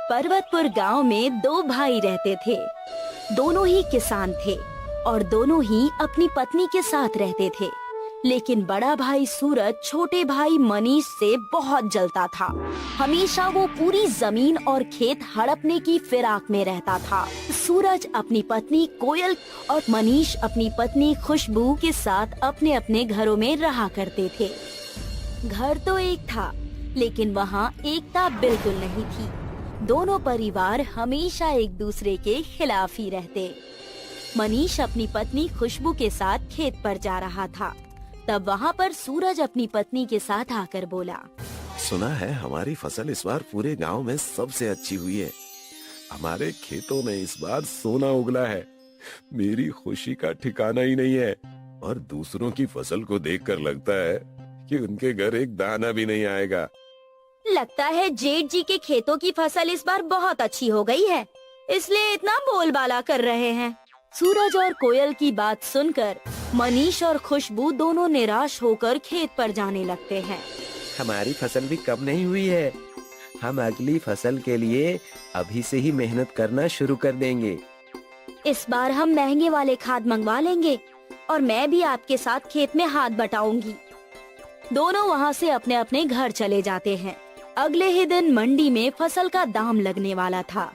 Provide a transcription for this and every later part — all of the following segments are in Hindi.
पर्वतपुर गांव में दो भाई रहते थे। दोनों ही किसान थे और दोनों ही अपनी पत्नी के साथ रहते थे। लेकिन बड़ा भाई सूरज छोटे भाई मनीष से बहुत जलता था। हमेशा वो पूरी जमीन और खेत हड़पने की फिराक में रहता था। सूरज अपनी पत्नी कोयल और मनीष अपनी पत्नी खुशबू के साथ अपने अपने घरों में रहा करते थे। घर तो एक था, लेकिन वहाँ एकता बिल्कुल नहीं थी। दोनों परिवार हमेशा एक दूसरे के खिलाफ ही रहते। मनीष अपनी पत्नी खुशबू के साथ खेत पर जा रहा था। तब वहाँ पर सूरज अपनी पत्नी के साथ आकर बोला, सुना है हमारी फसल इस बार पूरे गांव में सबसे अच्छी हुई है। हमारे खेतों में इस बार सोना उगला है। मेरी खुशी का ठिकाना ही नहीं है और दूसरों की फसल को देखकर लगता है कि उनके घर एक दाना भी नहीं आएगा। लगता है जेठ जी के खेतों की फसल इस बार बहुत अच्छी हो गई है, इसलिए इतना बोलबाला कर रहे हैं। सूरज और कोयल की बात सुनकर मनीष और खुशबू दोनों निराश होकर खेत पर जाने लगते हैं। हमारी फसल भी कम नहीं हुई है। हम अगली फसल के लिए अभी से ही मेहनत करना शुरू कर देंगे। इस बार हम महंगे वाले खाद मंगवा लेंगे और मैं भी आपके साथ खेत में हाथ बटाऊंगी। दोनों वहाँ से अपने अपने घर चले जाते हैं। अगले ही दिन मंडी में फसल का दाम लगने वाला था।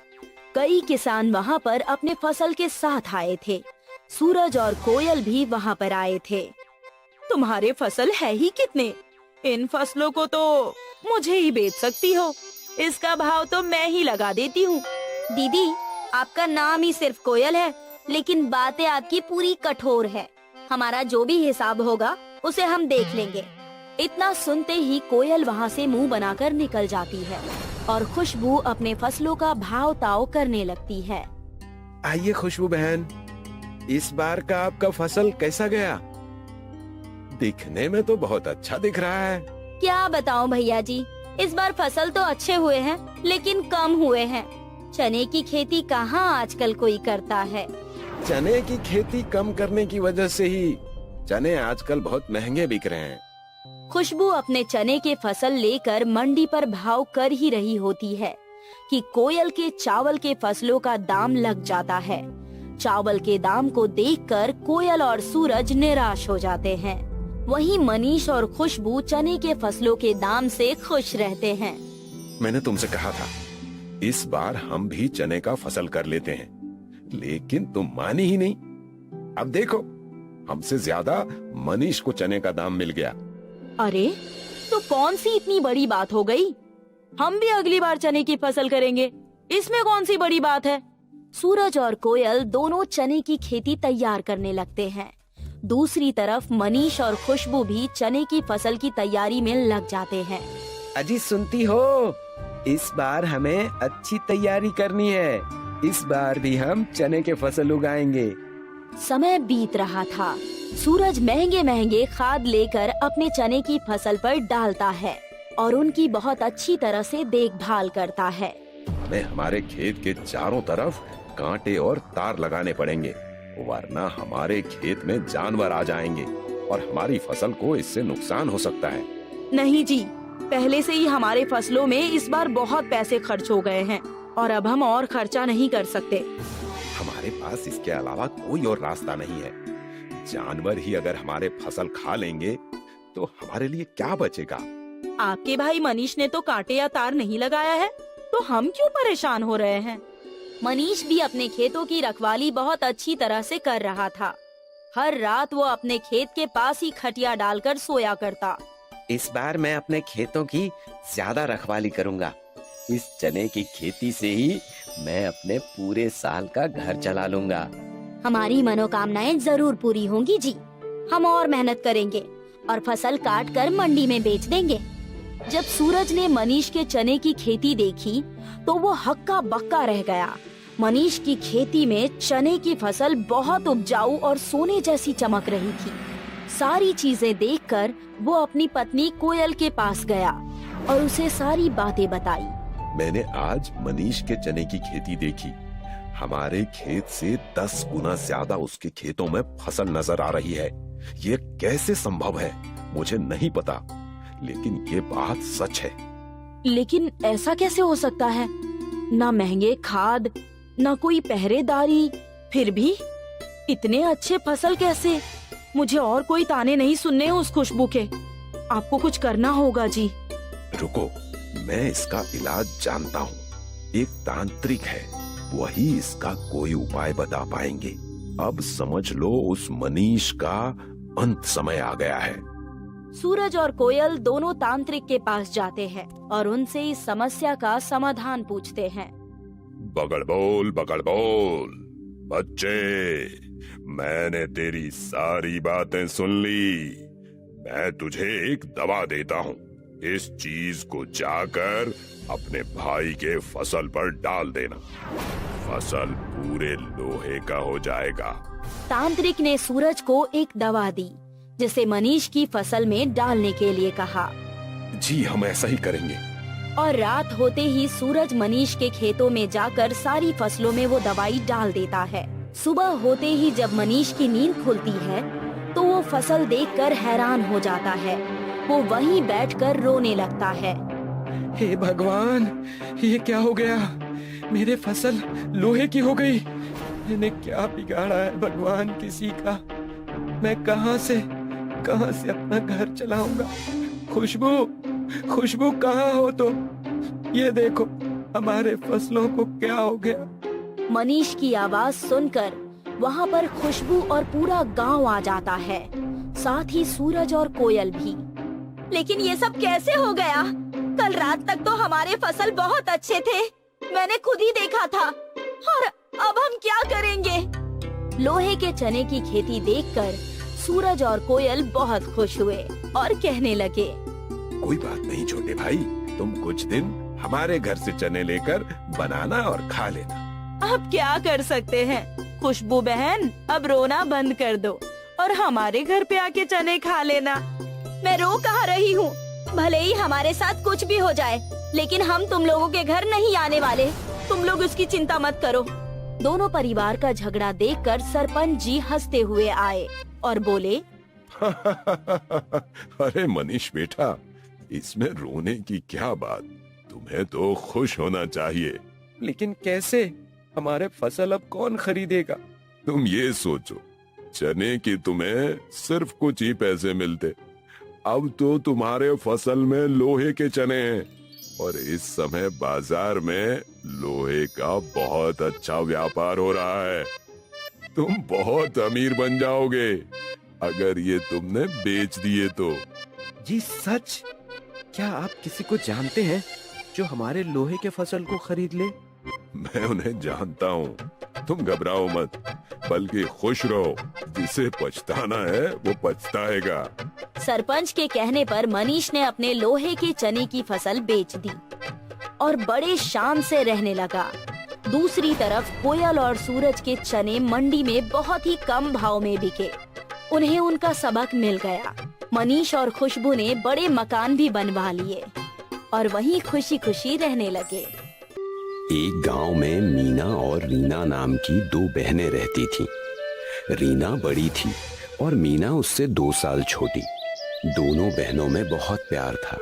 कई किसान वहाँ पर अपने फसल के साथ आए थे। सूरज और कोयल भी वहाँ पर आए थे। तुम्हारे फसल है ही कितने? इन फसलों को तो मुझे ही बेच सकती हो। इसका भाव तो मैं ही लगा देती हूँ। दीदी, आपका नाम ही सिर्फ कोयल है, लेकिन बातें आपकी पूरी कठोर है। हमारा जो भी हिसाब होगा उसे हम देख लेंगे। इतना सुनते ही कोयल वहाँ से मुंह बनाकर निकल जाती है और खुशबू अपने फसलों का भाव ताव करने लगती है। आइए खुशबू बहन, इस बार का आपका फसल कैसा गया? दिखने में तो बहुत अच्छा दिख रहा है। क्या बताऊं भैया जी, इस बार फसल तो अच्छे हुए हैं, लेकिन कम हुए हैं। चने की खेती कहाँ आजकल कोई करता है। चने की खेती कम करने की वजह से ही चने आजकल बहुत महंगे बिक रहे हैं। खुशबू अपने चने के फसल लेकर मंडी पर भाव कर ही रही होती है कि कोयल के चावल के फसलों का दाम लग जाता है। चावल के दाम को देखकर कोयल और सूरज निराश हो जाते हैं। वहीं मनीष और खुशबू चने के फसलों के दाम से खुश रहते हैं। मैंने तुमसे कहा था इस बार हम भी चने का फसल कर लेते हैं, लेकिन तुम मानी ही नहीं। अब देखो, हमसे ज्यादा मनीष को चने का दाम मिल गया। अरे, तो कौन सी इतनी बड़ी बात हो गई? हम भी अगली बार चने की फसल करेंगे, इसमें कौन सी बड़ी बात है। सूरज और कोयल दोनों चने की खेती तैयार करने लगते हैं। दूसरी तरफ मनीष और खुशबू भी चने की फसल की तैयारी में लग जाते हैं। अजी सुनती हो, इस बार हमें अच्छी तैयारी करनी है। इस बार भी हम चने के फसल उगाएंगे। समय बीत रहा था। सूरज महंगे महंगे खाद लेकर अपने चने की फसल पर डालता है और उनकी बहुत अच्छी तरह से देखभाल करता है। हमें हमारे खेत के चारों तरफ कांटे और तार लगाने पड़ेंगे, वरना हमारे खेत में जानवर आ जाएंगे और हमारी फसल को इससे नुकसान हो सकता है। नहीं जी, पहले से ही हमारे फसलों में इस बार बहुत पैसे खर्च हो गए हैं और अब हम और खर्चा नहीं कर सकते। हमारे पास इसके अलावा कोई और रास्ता नहीं है। जानवर ही अगर हमारे फसल खा लेंगे तो हमारे लिए क्या बचेगा? आपके भाई मनीष ने तो कांटे या तार नहीं लगाया है, तो हम क्यों परेशान हो रहे हैं? मनीष भी अपने खेतों की रखवाली बहुत अच्छी तरह से कर रहा था। हर रात वो अपने खेत के पास ही खटिया डालकर सोया करता। इस बार मैं अपने खेतों की ज्यादा रखवाली करूंगा। इस चने की खेती से ही मैं अपने पूरे साल का घर चला लूंगा। हमारी मनोकामनाएं जरूर पूरी होंगी जी। हम और मेहनत करेंगे और फसल काट कर मंडी में बेच देंगे। जब सूरज ने मनीष के चने की खेती देखी तो वो हक्का बक्का रह गया। मनीष की खेती में चने की फसल बहुत उपजाऊ और सोने जैसी चमक रही थी। सारी चीजें देखकर वो अपनी पत्नी कोयल के पास गया और उसे सारी बातें बताई। मैंने आज मनीष के चने की खेती देखी। हमारे खेत से 10 गुना ज्यादा उसके खेतों में फसल नजर आ रही है। ये कैसे संभव है मुझे नहीं पता, लेकिन ये बात सच है। लेकिन ऐसा कैसे हो सकता है? ना महंगे खाद, ना कोई पहरेदारी, फिर भी इतने अच्छे फसल कैसे? मुझे और कोई ताने नहीं सुनने उस खुशबू के। आपको कुछ करना होगा जी। रुको, मैं इसका इलाज जानता हूँ। एक तांत्रिक है, वही इसका कोई उपाय बता पाएंगे। अब समझ लो उस मनीष का अंत समय आ गया है। सूरज और कोयल दोनों तांत्रिक के पास जाते हैं और उनसे इस समस्या का समाधान पूछते हैं। बगड़बोल बगड़बोल, बच्चे, मैंने तेरी सारी बातें सुन ली। मैं तुझे एक दवा देता हूँ। इस चीज को जाकर अपने भाई के फसल पर डाल देना। फसल पूरे लोहे का हो जाएगा। तांत्रिक ने सूरज को एक दवा दी, जिसे मनीष की फसल में डालने के लिए कहा। जी, हम ऐसा ही करेंगे। और रात होते ही सूरज मनीष के खेतों में जाकर सारी फसलों में वो दवाई डाल देता है। सुबह होते ही जब मनीष की नींद खुलती है तो वो फसल देखकर हैरान हो जाता है। वो वहीं बैठकर रोने लगता है। हे भगवान, ये क्या हो गया? मेरे फसल लोहे की हो गई। मैंने क्या बिगाड़ा है भगवान किसी का? मैं कहां से अपना घर चलाऊंगा? खुशबू कहाँ हो तुम? ये देखो, हमारे फसलों को क्या हो गया? मनीष की आवाज सुनकर वहाँ पर खुशबू और पूरा गांव आ जाता है, साथ ही सूरज और कोयल भी। लेकिन ये सब कैसे हो गया? कल रात तक तो हमारे फसल बहुत अच्छे थे, मैंने खुद ही देखा था। और अब हम क्या करेंगे? लोहे के चने की खेती देखकर सूरज और कोयल बहुत खुश हुए और कहने लगे, कोई बात नहीं छोटे भाई, तुम कुछ दिन हमारे घर से चने लेकर बनाना और खा लेना। अब क्या कर सकते हैं खुशबू बहन, अब रोना बंद कर दो और हमारे घर पे आके चने खा लेना। मैं रो कहाँ रही हूँ? भले ही हमारे साथ कुछ भी हो जाए, लेकिन हम तुम लोगों के घर नहीं आने वाले। तुम लोग उसकी चिंता मत करो। दोनों परिवार का झगड़ा देखकर सरपंच जी हंसते हुए आए और बोले, अरे मनीष बेटा, इसमें रोने की क्या बात? तुम्हें तो खुश होना चाहिए। लेकिन कैसे? हमारे फसल अब कौन खरीदेगा? तुम ये सोचो, चने की तुम्हें सिर्फ कुछ ही पैसे मिलते, अब तो तुम्हारे फसल में लोहे के चने हैं और इस समय बाजार में लोहे का बहुत अच्छा व्यापार हो रहा है। तुम बहुत अमीर बन जाओगे अगर ये तुमने बेच दिए तो। जी सच? क्या आप किसी को जानते हैं जो हमारे लोहे के फसल को खरीद ले? मैं उन्हें जानता हूँ, तुम घबराओ मत, बल्कि खुश रहो। जिसे पछताना है वो पछताएगा। सरपंच के कहने पर मनीष ने अपने लोहे के चने की फसल बेच दी और बड़े शान से रहने लगा। दूसरी तरफ कोयल और सूरज के चने मंडी में बहुत ही कम भाव में बिके। उन्हें उनका सबक मिल गया। मनीष और खुशबू ने बड़े मकान भी बनवा लिए और वहीं खुशी खुशी रहने लगे। एक गांव में मीना और रीना नाम की दो बहनें रहती थीं। रीना बड़ी थी और मीना उससे 2 साल छोटी। दोनों बहनों में बहुत प्यार था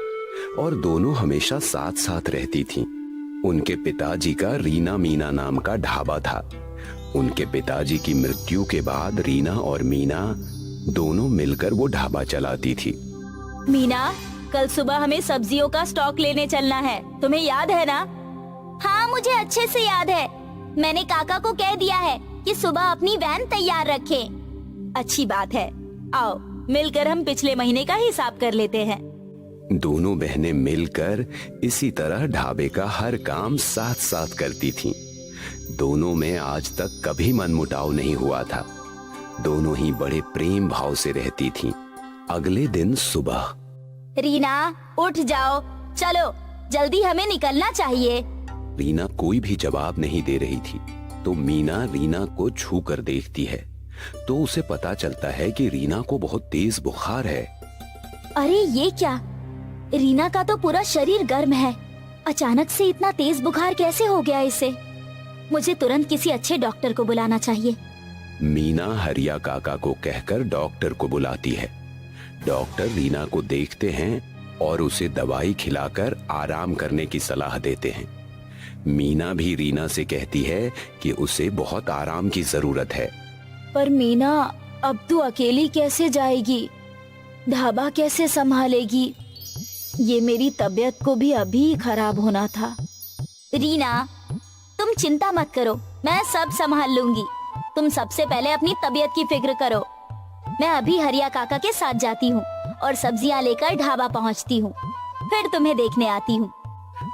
और दोनों हमेशा साथ साथ रहती थीं। उनके पिताजी का रीना मीना नाम का ढाबा था। उनके पिताजी की मृत्यु के बाद रीना और मीना दोनों मिलकर वो ढाबा चलाती थी। मीना, कल सुबह हमें सब्जियों का स्टॉक लेने चलना है, तुम्हें याद है ना? हाँ, मुझे अच्छे से याद है। मैंने काका को कह दिया है कि सुबह अपनी वैन तैयार रखें। अच्छी बात है, आओ मिलकर हम पिछले महीने का हिसाब कर लेते हैं। दोनों बहनें मिलकर इसी तरह ढाबे का हर काम साथ साथ करती थीं। दोनों में आज तक कभी मनमुटाव नहीं हुआ था। दोनों ही बड़े प्रेम भाव से रहती थीं। अगले दिन सुबह, रीना उठ जाओ, चलो जल्दी हमें निकलना चाहिए। रीना कोई भी जवाब नहीं दे रही थी तो मीना रीना को छू कर देखती है तो उसे पता चलता है कि रीना को बहुत तेज बुखार है। अरे ये क्या? रीना का तो पूरा शरीर गर्म है, अचानक से इतना तेज बुखार कैसे हो गया इसे? मुझे तुरंत किसी अच्छे डॉक्टर को बुलाना चाहिए। मीना हरिया काका को कहकर डॉक्टर को बुलाती है। डॉक्टर रीना को देखते हैं और उसे दवाई खिलाकर आराम करने की सलाह देते हैं। मीना भी रीना से कहती है कि उसे बहुत आराम की जरूरत है। पर मीना, अब तू अकेली कैसे जाएगी? ढाबा कैसे संभालेगी? ये मेरी तबीयत को भी अभी खराब होना था। रीना, तुम चिंता मत करो, मैं सब संभाल लूंगी। तुम सबसे पहले अपनी तबीयत की फिक्र करो। मैं अभी हरिया काका के साथ जाती हूँ और सब्जियाँ लेकर ढाबा पहुँचती हूँ, फिर तुम्हें देखने आती हूँ।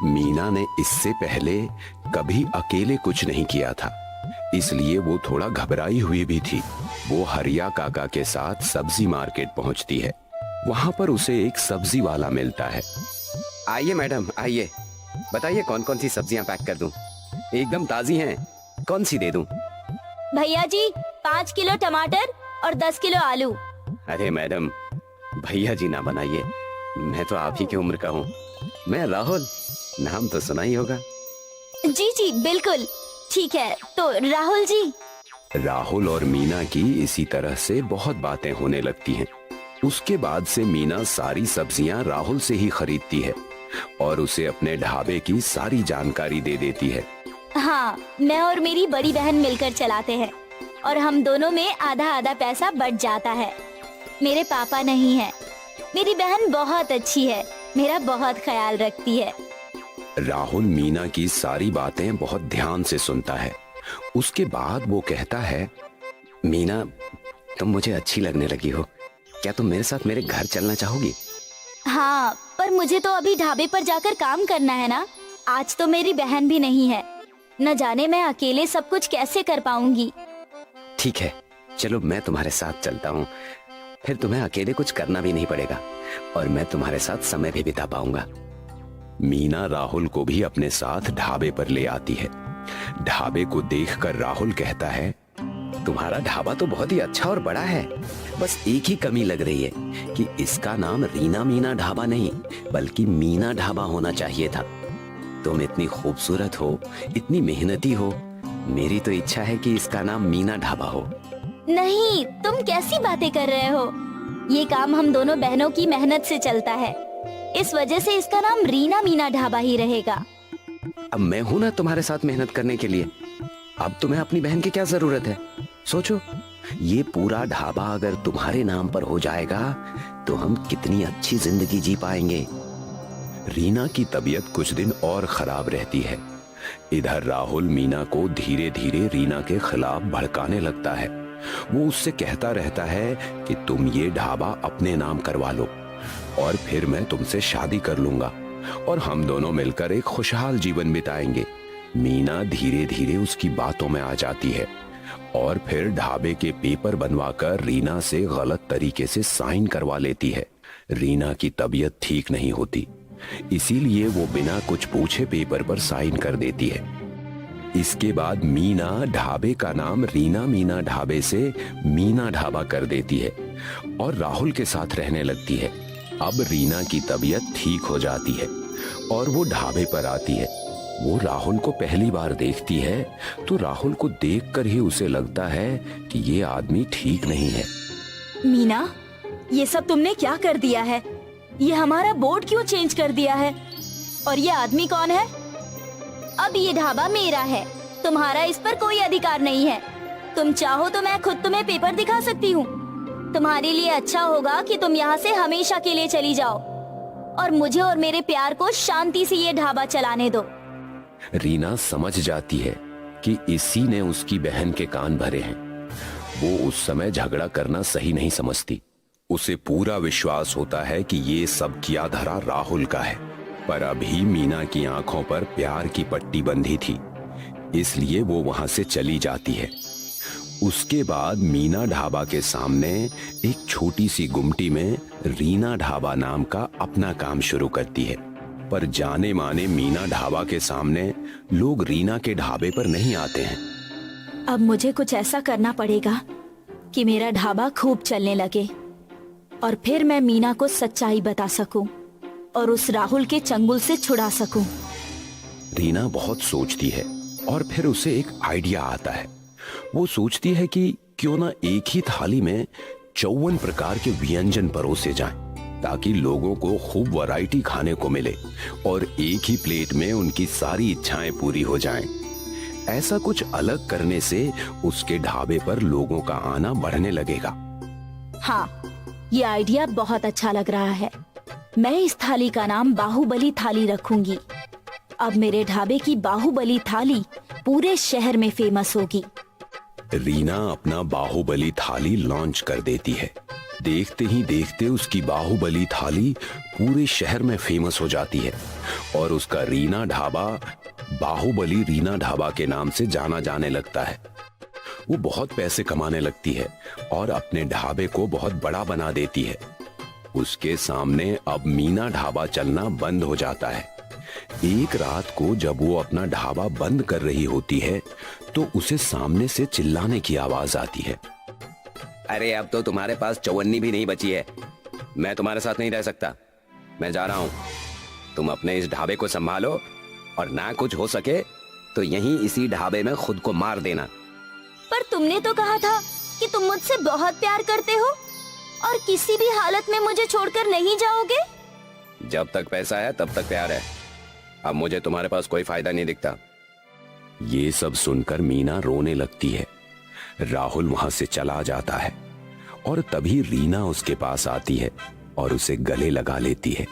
मीना ने इससे पहले कभी अकेले कुछ नहीं किया था, इसलिए वो थोड़ा घबराई हुई भी थी। वो हरिया काका के साथ सब्जी मार्केट पहुंचती है। वहां पर उसे एक सब्जी वाला मिलता है। आइए मैडम, आइए, बताइए कौन कौन सी सब्जियां पैक कर दूं? एकदम ताजी हैं, कौन सी दे दूं? भैया जी, 5 किलो टमाटर और 10 किलो आलू। अरे मैडम, भैया जी ना बनाइए, मैं तो आप ही की उम्र का हूँ। मैं राहुल, नाम तो सुना ही होगा। जी जी बिल्कुल, ठीक है, तो राहुल जी। राहुल और मीना की इसी तरह से बहुत बातें होने लगती हैं। उसके बाद से मीना सारी सब्जियां राहुल से ही खरीदती है और उसे अपने ढाबे की सारी जानकारी दे देती है। हाँ, मैं और मेरी बड़ी बहन मिलकर चलाते हैं और हम दोनों में आधा आधा पैसा बट जाता है। मेरे पापा नहीं है। मेरी बहन बहुत अच्छी है, मेरा बहुत ख्याल रखती है। राहुल मीना की सारी बातें बहुत ध्यान से सुनता है। उसके बाद वो कहता है, मीना, तुम मुझे अच्छी लगने लगी हो। क्या तुम मेरे साथ मेरे घर चलना चाहोगी? हाँ, पर मुझे तो अभी ढाबे पर जाकर काम करना है ना। आज तो मेरी बहन भी नहीं है, न जाने मैं अकेले सब कुछ कैसे कर पाऊंगी। ठीक है, चलो मैं तुम्हारे साथ चलता हूँ, फिर तुम्हें अकेले कुछ करना भी नहीं पड़ेगा और मैं तुम्हारे साथ समय भी बिता पाऊंगा। मीना राहुल को भी अपने साथ ढाबे पर ले आती है। ढाबे को देखकर राहुल कहता है, तुम्हारा ढाबा तो बहुत ही अच्छा और बड़ा है, बस एक ही कमी लग रही है कि इसका नाम रीना मीना ढाबा नहीं बल्कि मीना ढाबा होना चाहिए था। तुम इतनी खूबसूरत हो, इतनी मेहनती हो, मेरी तो इच्छा है कि इसका नाम मीना ढाबा हो। नहीं, तुम कैसी बातें कर रहे हो? ये काम हम दोनों बहनों की मेहनत से चलता है, इस वजह से इसका नाम रीना मीना ढाबा ही रहेगा। अब मैं हूं ना तुम्हारे साथ मेहनत करने के लिए। अब तुम्हें अपनी बहन की क्या जरूरत है? सोचो, ये पूरा ढाबा अगर तुम्हारे नाम पर हो जाएगा तो हम कितनी अच्छी जिंदगी जी पाएंगे। रीना की तबीयत कुछ दिन और खराब रहती है। इधर राहुल मीना को धीरे धीरे रीना के खिलाफ भड़काने लगता है। वो उससे कहता रहता है कि तुम ये ढाबा अपने नाम करवा लो और फिर मैं तुमसे शादी कर लूंगा और हम दोनों मिलकर एक खुशहाल जीवन बिताएंगे। मीना धीरे धीरे उसकी बातों में आ जाती है और फिर ढाबे के पेपर बनवाकर रीना से गलत तरीके से साइन करवा लेती है। रीना की तबीयत ठीक नहीं होती, इसीलिए वो बिना कुछ पूछे पेपर पर साइन कर देती है। इसके बाद मीना ढाबे का नाम रीना मीना ढाबे से मीना ढाबा कर देती है और राहुल के साथ रहने लगती है। अब रीना की तबीयत ठीक हो जाती है और वो ढाबे पर आती है। वो राहुल को पहली बार देखती है तो राहुल को देखकर ही उसे लगता है कि ये आदमी ठीक नहीं है। मीना, ये सब तुमने क्या कर दिया है? ये हमारा बोर्ड क्यों चेंज कर दिया है? और ये आदमी कौन है? अब ये ढाबा मेरा है, तुम्हारा इस पर कोई अधिकार नहीं है। तुम चाहो तो मैं खुद तुम्हें पेपर दिखा सकती हूँ। तुम्हारे लिए अच्छा होगा कि तुम यहाँ से हमेशा के लिए चली जाओ और मुझे और मेरे प्यार को शांति से ये ढाबा चलाने दो। रीना समझ जाती है कि इसी ने उसकी बहन के कान भरे हैं। वो उस समय झगड़ा करना सही नहीं समझती। उसे पूरा विश्वास होता है कि ये सब किया धरा राहुल का है, पर अभी मीना की आंखों पर प्यार की पट्टी बंधी थी, इसलिए वो वहां से चली जाती है। उसके बाद मीना ढाबा के सामने एक छोटी सी गुमटी में रीना ढाबा नाम का अपना काम शुरू करती है। पर जाने माने मीना ढाबा के सामने लोग रीना के ढाबे पर नहीं आते हैं। अब मुझे कुछ ऐसा करना पड़ेगा कि मेरा ढाबा खूब चलने लगे और फिर मैं मीना को सच्चाई बता सकूं और उस राहुल के चंगुल से छुड़ा सकूं। रीना बहुत सोचती है और फिर उसे एक आइडिया आता है। वो सोचती है कि क्यों ना एक ही थाली में 54 प्रकार के व्यंजन परोसे जाएं। ताकि लोगों को खूब वैरायटी खाने को मिले और एक ही प्लेट में उनकी सारी इच्छाएं पूरी हो जाएं। ऐसा कुछ अलग करने से उसके ढाबे पर लोगों का आना बढ़ने लगेगा। हाँ, ये आइडिया बहुत अच्छा लग रहा है। मैं इस थाली का नाम बाहुबली थाली रखूंगी। अब मेरे ढाबे की बाहुबली थाली पूरे शहर में फेमस होगी। रीना अपना बाहुबली थाली लॉन्च कर देती है। देखते ही देखते उसकी बाहुबली थाली पूरे शहर में फेमस हो जाती है और उसका रीना ढाबा बाहुबली रीना ढाबा के नाम से जाना जाने लगता है। वो बहुत पैसे कमाने लगती है और अपने ढाबे को बहुत बड़ा बना देती है। उसके सामने अब मीना ढाबा चलना बंद हो जाता है। एक रात को जब वो अपना ढाबा बंद कर रही होती है तो उसे सामने से चिल्लाने की आवाज आती है। अरे अब तो तुम्हारे पास चौवन्नी भी नहीं बची है। मैं तुम्हारे साथ नहीं रह सकता। मैं जा रहा हूं। तुम अपने इस ढाबे को संभालो और ना कुछ हो सके तो यहीं इसी ढाबे में खुद को मार देना। पर तुमने तो कहा था कि तुम मुझसे बहुत प्यार करते हो और किसी भी हालत में मुझे छोड़कर नहीं जाओगे। जब तक पैसा है तब तक प्यार है। अब मुझे तुम्हारे पास कोई फायदा नहीं दिखता। ये सब सुनकर मीना रोने लगती है। राहुल वहां से चला जाता है और तभी रीना उसके पास आती है और उसे गले लगा लेती है।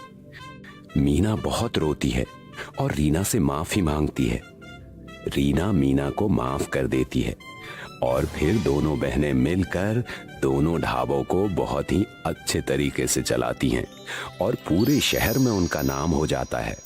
मीना बहुत रोती है और रीना से माफी मांगती है। रीना मीना को माफ कर देती है और फिर दोनों बहनें मिलकर दोनों ढाबों को बहुत ही अच्छे तरीके से चलाती हैं और पूरे शहर में उनका नाम हो जाता है।